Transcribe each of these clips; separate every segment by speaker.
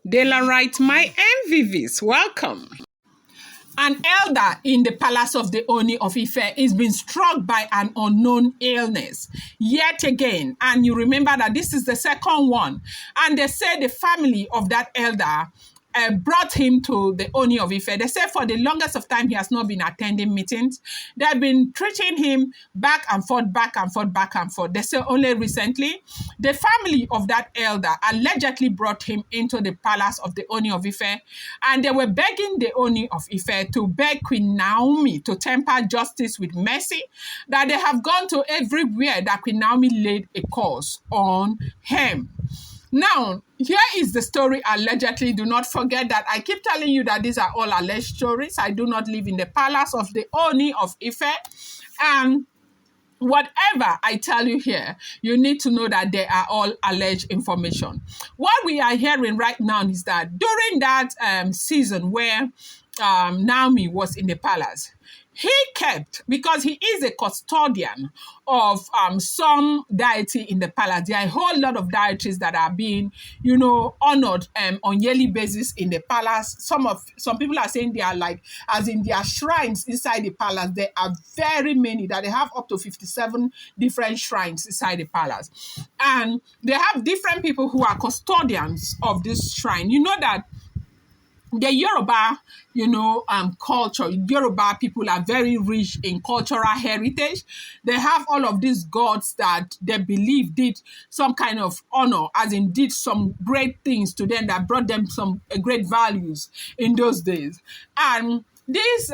Speaker 1: Daylight, my MVVs, welcome. An elder in the palace of the Ooni of Ife is being struck by an unknown illness yet again. And you remember that this is the second one. And they say the family of that elder brought him to the Ooni of Ife. They say for the longest of time, he has not been attending meetings. They've been treating him back and forth, back and forth, back and forth. They say only recently, the family of that elder allegedly brought him into the palace of the Ooni of Ife, and they were begging the Ooni of Ife to beg Queen Naomi to temper justice with mercy, that they have gone to everywhere that Queen Naomi laid a curse on him. Now, here is the story allegedly. Do not forget that I keep telling you that these are all alleged stories. I do not live in the palace of the Ooni of Ife. And whatever I tell you here, you need to know that they are all alleged information. What we are hearing right now is that during that season where Naomi was in the palace, he kept, because he is a custodian of some deity in the palace. There are a whole lot of deities that are being, honored on yearly basis in the palace. Some people are saying they are like, as in their shrines inside the palace. There are very many, that they have up to 57 different shrines inside the palace. And they have different people who are custodians of this shrine. You know that the Yoruba, culture, Yoruba people are very rich in cultural heritage. They have all of these gods that they believe did some kind of honor, as in did some great things to them that brought them some great values in those days. And these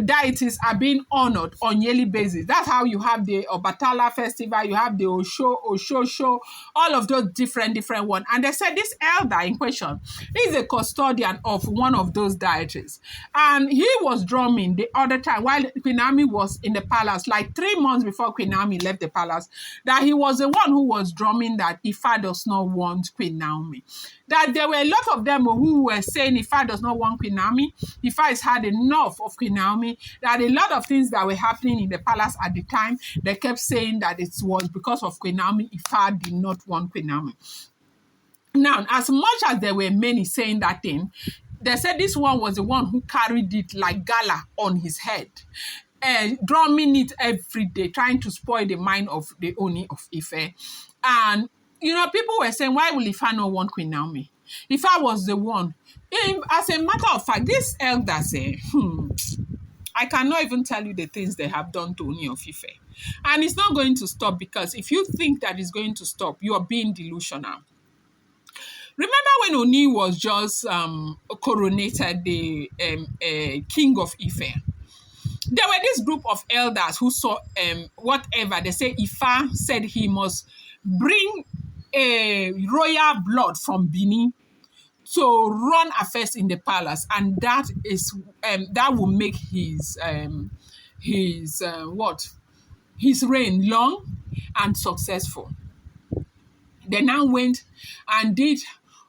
Speaker 1: deities are being honored on yearly basis. That's how you have the Obatala festival, you have the Oshosho, all of those different ones. And they said this elder in question is a custodian of one of those deities. And he was drumming the other time while Queen Naomi was in the palace, like 3 months before Queen Naomi left the palace, that he was the one who was drumming that Ifa does not want Queen Naomi. That there were a lot of them who were saying Ifa does not want Queen Naomi, Ifa has had enough of Queen Naomi, that a lot of things that were happening in the palace at the time, they kept saying that it was because of Queen Naomi, Ifa did not want Queen Naomi. Now, as much as there were many saying that thing, they said this one was the one who carried it like gala on his head, drumming it every day, trying to spoil the mind of the Ooni of Ife. And people were saying, why will Ifa not want Queen Naomi? Ifa was the one. As a matter of fact, this elder said, I cannot even tell you the things they have done to Ooni of Ife. And it's not going to stop, because if you think that it's going to stop, you are being delusional. Remember when Ooni was just coronated the king of Ife? There were this group of elders who saw whatever. They say Ifa said he must bring a royal blood from Benin to run affairs in the palace, and that will make his reign long and successful. They now went and did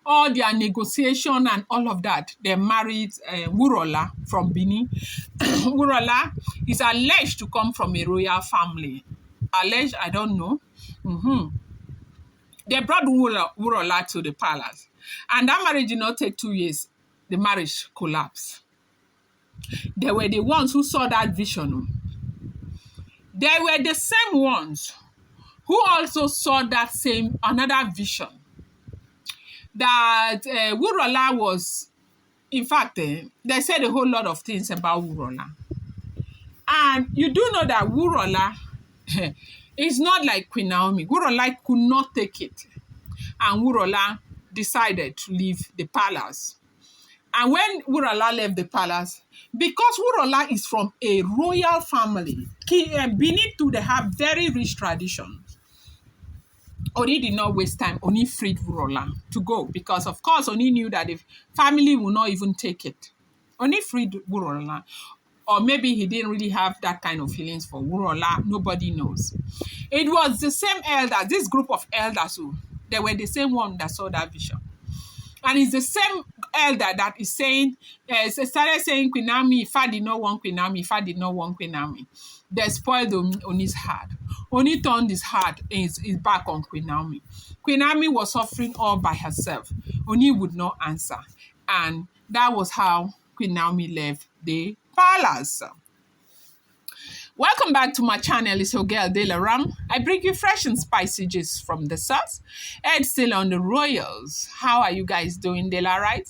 Speaker 1: all their negotiation and all of that. They married Wurola from Benin. Wurola is alleged to come from a royal family. Alleged, I don't know. They brought Wurola to the palace. And that marriage did not take 2 years. The marriage collapsed. They were the ones who saw that vision. They were the same ones who also saw that same another vision. That Wurola was, in fact, they said a whole lot of things about Wurola. And you do know that Wurola is not like Queen Naomi. Wurola could not take it. And Wurola decided to leave the palace. And when Wurola left the palace, because Wurola is from a royal family, Benin too, they have very rich traditions. Ooni did not waste time. Ooni freed Wurola to go, because of course Ooni knew that the family will not even take it. Ooni freed Wurola. Or maybe he didn't really have that kind of feelings for Wurola. Nobody knows. It was the same elders, this group of elders who, they were the same one that saw that vision. And it's the same elder that is saying, started saying Queen Naomi, Ifa did not want Queen Naomi, Ifa did not want Queen Naomi. They spoiled Ooni's heart. Oni turned his back on Queen Naomi. Queen Naomi was suffering all by herself. Oni would not answer. And that was how Queen Naomi left the palace. Welcome back to my channel. It's your girl Dela Ram. I bring you fresh and spicy gist from the source. And still on the royals. How are you guys doing, Dela? Right?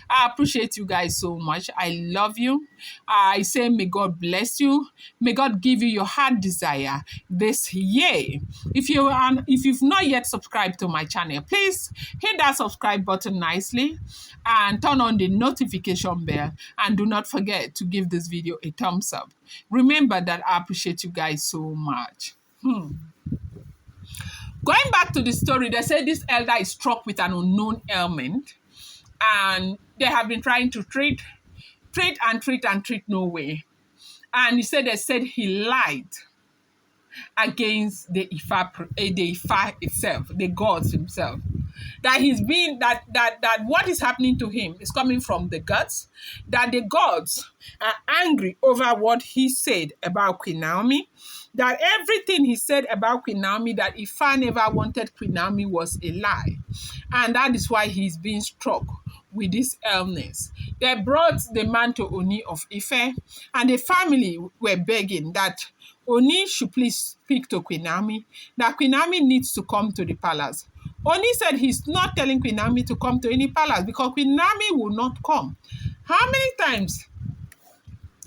Speaker 1: I appreciate you guys so much. I love you. I say may God bless you. May God give you your heart desire this year. If you've not yet subscribed to my channel, please hit that subscribe button nicely and turn on the notification bell. And do not forget to give this video a thumbs up. Remember that I appreciate you guys so much. Going back to the story, they say this elder is struck with an unknown ailment, and they have been trying to treat no way. And they said he lied against the Ife itself, the gods himself. That that what is happening to him is coming from the gods, that the gods are angry over what he said about Queen Naomi, that everything he said about Queen Naomi, that Ife never wanted Queen Naomi, was a lie. And that is why he's being struck with this illness. They brought the man to Ooni of Ife, and the family were begging that Ooni should please speak to Queen Naomi, that Queen Naomi needs to come to the palace. Ooni said he's not telling Queen Naomi to come to any palace because Queen Naomi will not come. How many times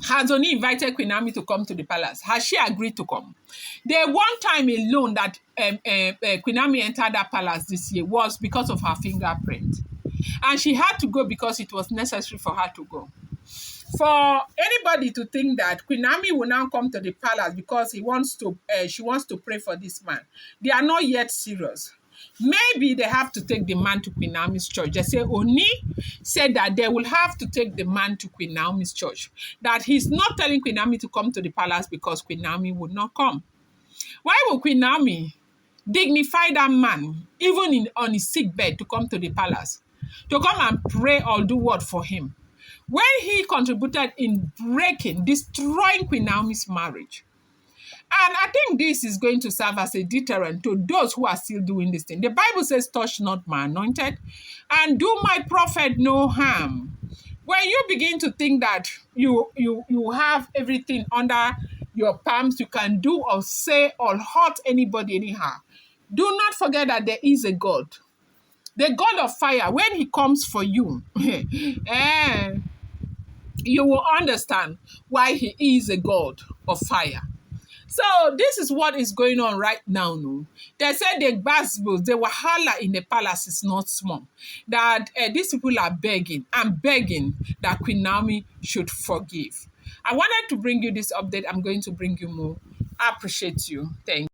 Speaker 1: has Ooni invited Queen Naomi to come to the palace? Has she agreed to come? The one time alone that Queen Naomi entered that palace this year was because of her fingerprint. And she had to go because it was necessary for her to go. For anybody to think that Queen Naomi will now come to the palace because she wants to pray for this man, they are not yet serious. Maybe they have to take the man to Queen Naomi's church. They say Ooni said that they will have to take the man to Queen Naomi's church. That he's not telling Queen Naomi to come to the palace because Queen Naomi would not come. Why would Queen Naomi dignify that man, even on his sick bed, to come to the palace? To come and pray or do what for him? When he contributed in destroying Queen Naomi's marriage. And I think this is going to serve as a deterrent to those who are still doing this thing. The Bible says, touch not my anointed and do my prophet no harm. When you begin to think that you have everything under your palms, you can do or say or hurt anybody anyhow, do not forget that there is a God. The God of fire, when he comes for you, you will understand why he is a God of fire. So this is what is going on right now. No? They said the basbos, the wahala in the palace is not small. That these people are begging that Queen Naomi should forgive. I wanted to bring you this update. I'm going to bring you more. I appreciate you. Thank you.